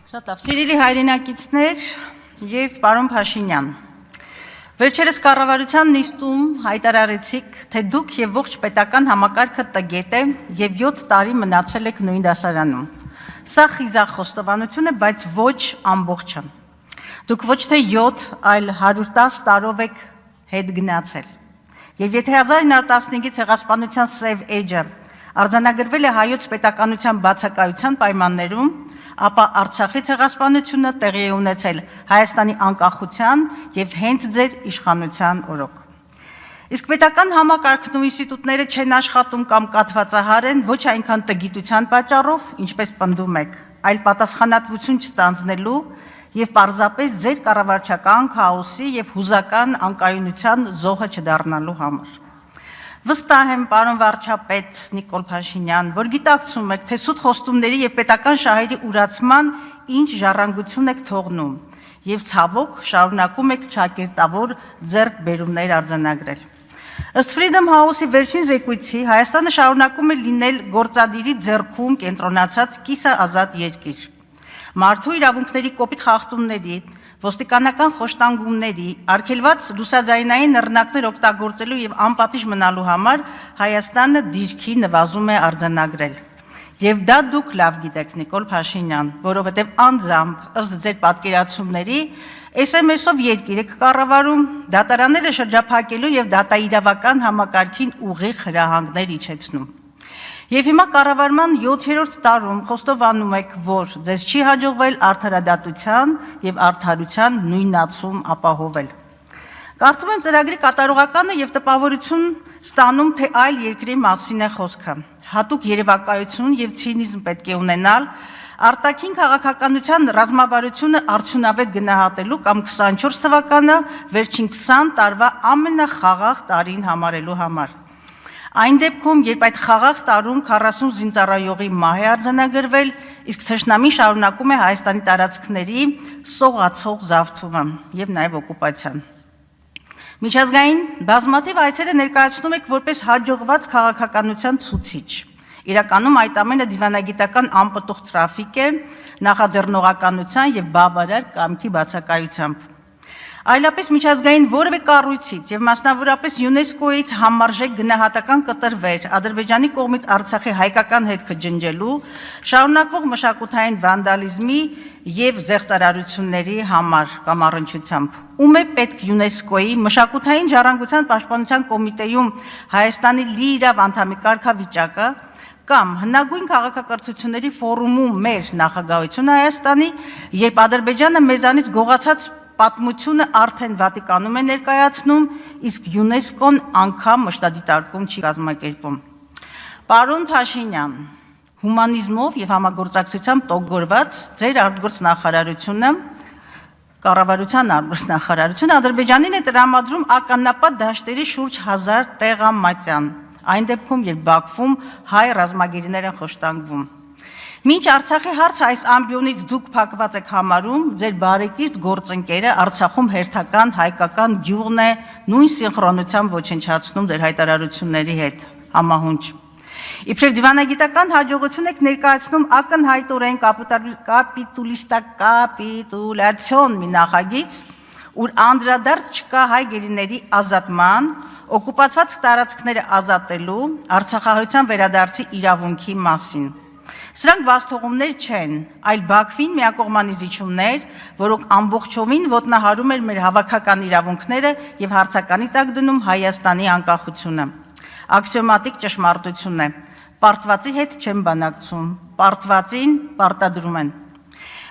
Շատ լավ, սիրելի հայրենակիցներ եւ պարոն Փաշինյան, վերջերս կառավարության նիստում հայտարարեցիք, թե դուք եւ ողջ պետական համակարգը տգետ է եւ 7 տարի մնացել եք նույն դասարանում։ Սա խիզախ խոստովանություն է, բայց ոչ ամբողջը։ Դուք ոչ թե 7, այլ 110 տարով եք հետ գնացել։ Եվ եթե 1915-ի ցեղասպանության սև էջը արձանագրվել է հայոց պետականության բացակայության պայմաններում, ապա Արցախի ցեղասպանությունը տեղի է ունեցել Հայաստանի անկախության եւ հենց ձեր իշխանության օրոք։ Իսկ պետական համակարգն ու ինստիտուտները չեն աշխատում կամ կաթվածահար են ոչ այնքան տգիտության պատճառով, ինչպես պնդում եք, այլ պատասխանատվություն չստանձնելու եւ պարզապես ձեր կառավարչական քաոսի եւ հուզական անկայունության զոհը չդառնալու համար։ Վստահ եմ, պարոն վարչապետ Նիկոլ Փաշինյան, որ գիտակցում եք, թե սուտ խոստումների եւ պետական շահերի ուրացման ինչ ժառանգություն եք թողնում եւ ցավոք շարունակում եք ճակերտավոր ձեռքբերումներ արձանագրել։ Ըստ Freedom House-ի վերջին զեկույցի Հայաստանը շարունակում է լինել գործադիրի ձեռքում կենտրոնացած կիսաազատ երկիր։ Մարդու իրավունքների կոպիտ խախտումների, ոստիկանական խոշտանգումների, արգելված ռուսաձայնային նռնակներ օգտագործելու եւ անպատիժ մնալու համար Հայաստանը դիրքի նվազում է արձանագրել։ Եվ դա դուք լավ գիտեք, Նիկոլ Փաշինյան, որովհետեւ անձամբ ըստ ձեր պատկերացումների SMS-ով երկիր եք կառավարում, դատարանները շրջափակելու եւ դատաիրավական համակարգին ուղիղ հրահանգներ իջեցնում։ Եվ հիմա կառավարման 7-րդ տարում խոստովանում եք, որ ձեզ չի հաջողվել արդարադատության եւ արդարության նույնացում ապահովել։ Կարծում եմ ծրագրի կատարողականը եւ տպավորություն ստանում, թե այլ երկրի մասին է խոսքը։ Հատուկ երևակայություն եւ ցինիզմ պետք է ունենալ արտաքին քաղաքականության ռազմավարությունը արդյունավետ գնահատելու կամ 24 թվականը վերջին 20 տարվա ամենախաղաղ տարին համարելու համար։ Այն դեպքում, երբ այդ խաղաղ տարում 40 զինծառայողի մահ է արձանագրվել, իսկ թշնամին շարունակում է Հայաստանի տարածքների սողացող զավթումը եւ նաեւ օկուպացիան։ Միջազգային բազմաթիվ այցերը ներկայացնում եք որպես հաջողված քաղաքականության ցուցիչ։ Իրականում այդ ամենը դիվանագիտական անպտուղ տրաֆիկ է, նախաձեռնողականության եւ բավարար կամքի բացակայությամբ։ Այլապես միջազգային որևէ կառույցից եւ մասնավորապես ՅՈՒՆԵՍԿՕ-ից համարժեք գնահատական կտրվեր Ադրբեջանի կողմից Արցախի հայկական հետքը ջնջելու, շարունակվող մշակութային վանդալիզմի եւ զեղծարարությունների համար կամ առնչությամբ։ Ում է պետք ՅՈՒՆԵՍԿՕ-ի մշակութային ժառանգության պաշտպանության կոմիտեում Հայաստանի լիիրավ անդամի կարգավիճակը կամ հնագույն քաղաքակրթությունների ֆորումում մեր նախագահությունը Հայաստանի, երբ Ադրբեջանը մեզանից գողացած պատմությունը արդեն Վատիկանում է ներկայացնում, իսկ ՅՈՒՆԵՍԿՕ-ն անգամ մշտադիտարկում չի կազմակերպում։ Պարոն Փաշինյան, հումանիզմով եւ համագործակցությամբ տոգորված ձեր արտգործնախարարությունը, կառավարության արտգործնախարարությունը Ադրբեջանին է տրամադրում ականապատ դաշտերի շուրջ 1000 տեղամատյան, այն դեպքում, երբ Բաքվում հայ ռազմագերիներ են խոշտանգվում։ Մինչ Արցախի հարցը այս ամբիոնից դուք փակված եք համարում, ձեր բարեկիրթ գործընկերը Արցախում հերթական հայկական գյուղն է նույն սինխրոնությամբ ոչնչացնում ձեր հայտարարությունների հետ, համահունչ։ Իբրև դիվանագիտական հաջողություն եք ներկայացնում ակնհայտորեն կապիտուլյացիոն մի նախագիծ, ուր անդրադարձ չկա հայ գերիների ազատման, օկուպացված տարածքները ազատելու, Արցախահայության վերադարձի իրավունքի մասին։ Սրանք բացթողումներ չեն, այլ Բաքվին միակողմանի զիջումներ, որոնք ամբողջովին ոտնահարում են մեր հավաքական իրավունքները եւ հարցականի տակ դնում Հայաստանի անկախությունը։ Աքսիոմատիկ ճշմարտություն է։ Պարտվածի հետ չեն բանակցում, պարտվածին պարտադրում են։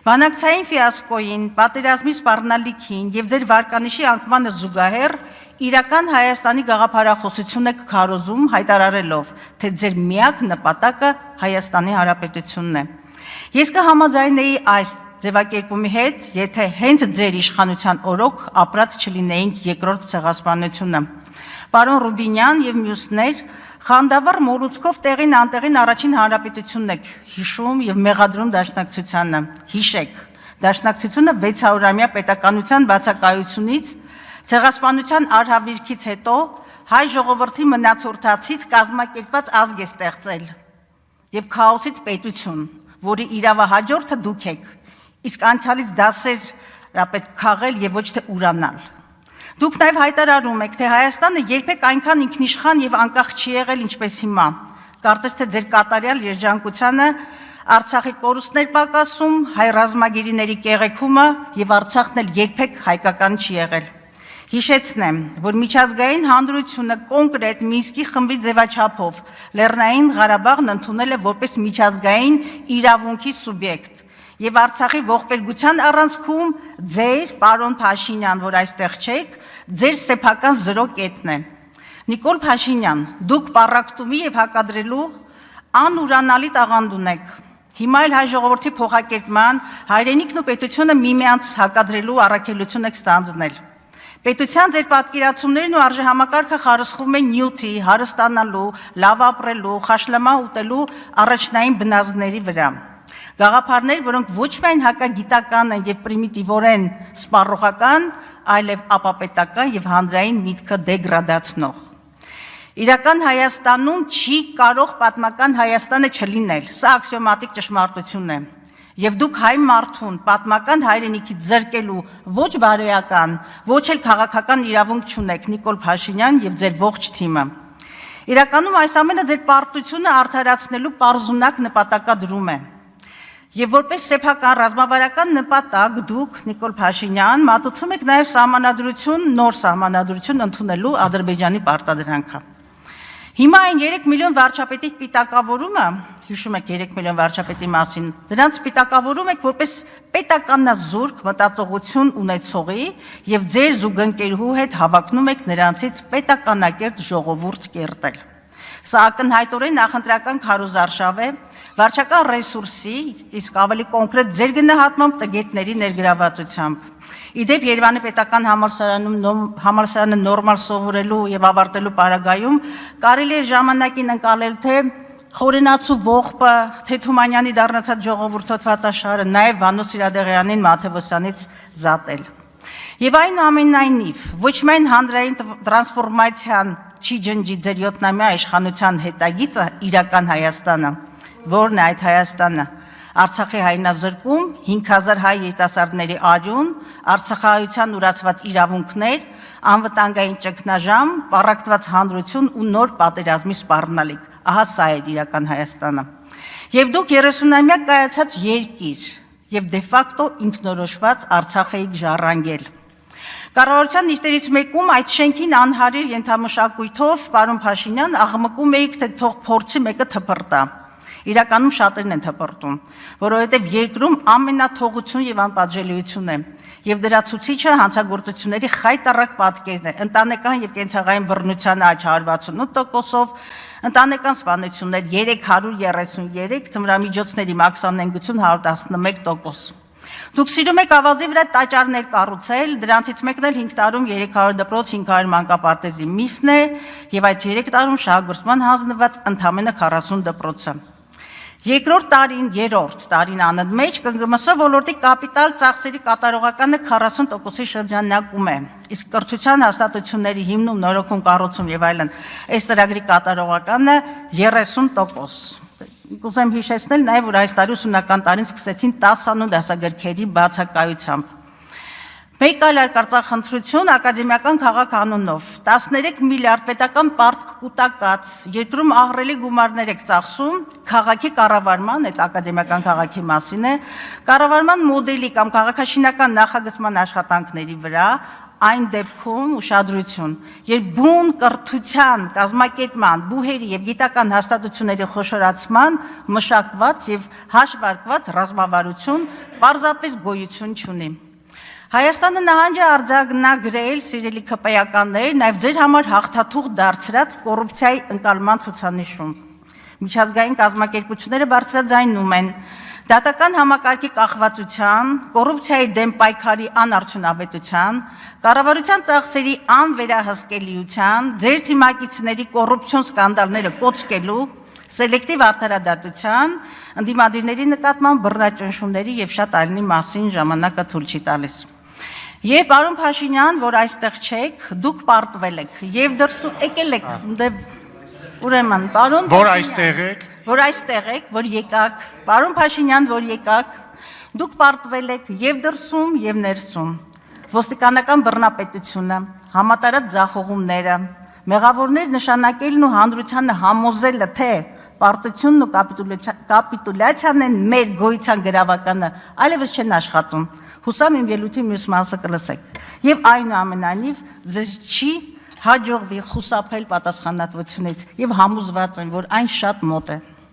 Բանակցային ֆիասկոին, պատերազմի սպառնալիքին եւ ձեր վարկանիշի անկմանը զուգահեռ իրական Հայաստանի գաղափարախոսություն եք քարոզում հայտարարելով, թե ձեր միակ նպատակը Հայաստանի Հանրապետությունն է։ Ես կհամաձայնեի այս ձևակերպումի հետ, եթե հենց ձեր իշխանության օրոք ապրած չլինեինք երկրորդ ցեղասպանությունը։ Պարոն Ռուբինյան եւ մյուսներ խանդավառ մոռուցքով տեղին անտեղին առաջին հանրապետությունն եք հիշում եւ մեղադրում դաշնակցությանը։ Հիշեք, դաշնակցությունը 600-ամյա պետականության բացակայությունից ցեղասպանության արհավիրքից հետո հայ ժողովրդի մնացորդացից կազմակերպված ազգ է ստեղծել եւ քաոսից պետություն, որի իրավահաջորդը դուք եք, իսկ անցյալից դասեր պետք քաղել եւ ոչ թե ուրանալ։ Դուք նաև հայտարարում եք, թե Հայաստանը երբեք այնքան ինքնիշխան եւ անկախ չի եղել, ինչպես հիմա։ Կարծես թե ձեր կատարյալ երջանկությանը Արցախի կորուստներ պակասում, հայ ռազմագերիների կեղեքումը եւ Արցախն էլ երբեք հայկական չի եղել։ Հիշեցնեմ, որ միջազգային հանրությունը կոնկրետ Մինսկի խմբի ձևաչափով Լեռնային Ղարաբաղն ընդունել է որպես միջազգային իրավունքի սուբյեկտ։ Եվ Արցախի ողբերգության առանցքում ձեր, պարոն Փաշինյան, որ այստեղ չեք, ձեր սեփական զրո կետն է։ Նիկոլ Փաշինյան, դուք պառակտումի եւ հակադրելու անուրանալի տաղանդ ունեք։ Հիմա էլ հայ ժողովրդի փոխակերպման, հայրենիքն ու պետությունը միմյանց հակադրելու առաքելություն եք ստանձնել։ Պետության ձեր պատկերացումներն ու արժեհամակարգը խարսխվում են նյութի, հարստանալու, լավ ապրելու, խաշլամա ուտելու առաջնային բնազդների վրա։ Գաղափարներ, որոնք ոչ միայն հակագիտական են եւ պրիմիտիվորեն սպառողական, այլև ապապետական եւ հանրային միտքը դեգրադացնող։ Իրական Հայաստանում չի կարող պատմական Հայաստանը չլինել, սա աքսիոմատիկ ճշմարտություն է։ Եվ դուք հայ մարդուն պատմական հայրենիքից զրկելու ոչ բարոյական, ոչ էլ քաղաքական իրավունք չունեք, Նիկոլ Փաշինյան եւ ձեր ողջ թիմը։ Իրականում այս ամենը ձեր պարտությունը արդարացնելու պարզունակ նպատակադրում է։ Եվ որպես սեփական ռազմավարական նպատակ դուք, Նիկոլ Փաշինյան, մատուցում եք նաև սահմանադրություն, նոր սահմանադրություն ընդունելու Ադրբեջանի պարտադրանքը։ Հիմա այն 3 միլիոն վարչապետի պիտակավորումը, հիշում եք 3 միլիոն վարչապետի մասին, դրանց պիտակավորում եք որպես պետականազուրկ մտածողություն ունեցողի եւ ձեր զուգընկերուհու հետ հավակնում եք նրանցից պետականակերտ ժողովուրդ կերտել։ Սա ակնհայտորեն նախընտրական քարոզարշավ է, վարչական ռեսուրսի, իսկ ավելի կոնկրետ ձեր գնահատմամբ տգետների ներգրավվածությամբ։ Իդեպ Երևանի պետական համալսարանը նորմալ սովորելու եւ ավարտելու պարագայում կարելի է ժամանակին ընկալել թե Խորենացու ողբը, թե Թումանյանի դառնացած ժողովրդոթվածաշարը, նաեւ Վանո Սիրադեղյանին Մաթեոսյանից զատել։ Եվ այնուամենայնիվ, ոչ միայն հանրային տրանսֆորմացիան չի ջնջի ձեր 7-ամյա իշխանության հետագիծը իրական Հայաստանը, որն է այդ Հայաստանը, Արցախի հայնազրկում, 5000 հայ երիտասարդների արյուն, արցախահայության ուրացված իրավունքներ, անվտանգային ճգնաժամ, պառակտված հանրություն ու նոր պատերազմի սպառնալիք։ Ահա սա է իրական Հայաստանը։ Եվ դուք 30-ամյա կայացած երկիր եւ դե ֆակտո ինքնորոշված Արցախ եք ժառանգել։ Կառավարության նիստերից մեկում այդ շենքին անհարիր ենթամշակույթով, պարոն Փաշինյան, աղմկում էիք, թե թող փորձի մեկը թփրտա։ Իրականում շատերն են թփրտում, որովհետև երկրում ամենաթողություն եւ անպատժելիություն է, եւ դրա ցուցիչը հանցագործությունների խայտառակ պատկերն է, ընտանեկան եւ կենցաղային բռնության աճ 168%-ով, ընտանեկան սպանություններ 333, թմրամիջոցների մաքսանենգություն 111%։ Դուք սիրում եք ավազի վրա տաճարներ կառուցել, դրանցից մեկն էլ 5 տարում 300 դպրոց, 500 մանկապարտեզի միֆն է, եւ այդ 3 տարում շահագործման հանձնված ընդամենը 40 դպրոցը։ Երկրորդ տարին անընդմեջ ԿԳՄՍ ոլորտի կապիտալ ծախսերի կատարողականը 40%-ի շրջանակում է, իսկ կրթության հաստատությունների հիմնում, նորոգում, կառուցում եւ այլն այս ծրագրի կատարողականը 30%։ Կուզեմ հիշեցնել նաեւ, որ այս տարի ուսումնական տարին սկսեցին 10 դասագրքերի բացակայությամբ։ Մեկ այլ արկածախնդրություն ակադեմիական քաղաքանունով 13 միլիարդ պետական պարտք կուտակած երկրում ահռելի գումարներ եք ծախսում քաղաքի կառավարման, այդ ակադեմիական քաղաքի մասին է, կառավարման մոդելի կամ քաղաքաշինական նախագծման աշխատանքների վրա, այն դեպքում ուշադրություն, երբ բուն կրթության, կազմակերպման, բուհերի եւ գիտական հաստատությունների խոշորացման մշակված եւ հաշվարկված ռազմավարություն պարզապես գոյություն չունի։ Հայաստանը նահանջ է արձանագրել, սիրելի քպեականներ, նաև ձեր համար հաղթաթուղ դարձրած կոռուպցիայի ընկալման ցուցանիշում։ Միջազգային կազմակերպությունները բարձրաձայնում են դատական համակարգի կախվածության, կոռուպցիայի դեմ պայքարի անարդյունավետության, կառավարության ծախսերի անվերահսկելիության, ձեր թիմակիցների կոռուպցիոն սկանդալները կոծկելու, սելեկտիվ արդարադատության, ընդդիմադիրների նկատմամբ բռնաճնշումների եւ շատ այլնի մասին ժամանակը թույլ չի տալիս։ Եվ պարոն Փաշինյան, որ այստեղ չեք, դուք պարտվել եք եւ դրսում եկել եք, ուրեմն պարոն որ այստեղ եք, որ այստեղ եք, որ եկաք, պարոն Փաշինյան, որ եկաք, դուք պարտվել եք եւ դրսում եւ ներսում, ոստիկանական բռնապետությունը, համատարած ձախողումները, մեղավորներ նշանակելն ու հանրությանը համոզելը, թե պարտությունն ու կապիտուլյացիան են մեր գոյության գրավականը, այլևս չեն աշխատում, հուսամ իմ ելույթի մյուս մասը կլսեք, եւ այնուամենայնիվ ձեզ չի հաջողվի խուսափել պատասխանատվությունից եւ համոզված եմ, որ այն շատ մոտ է։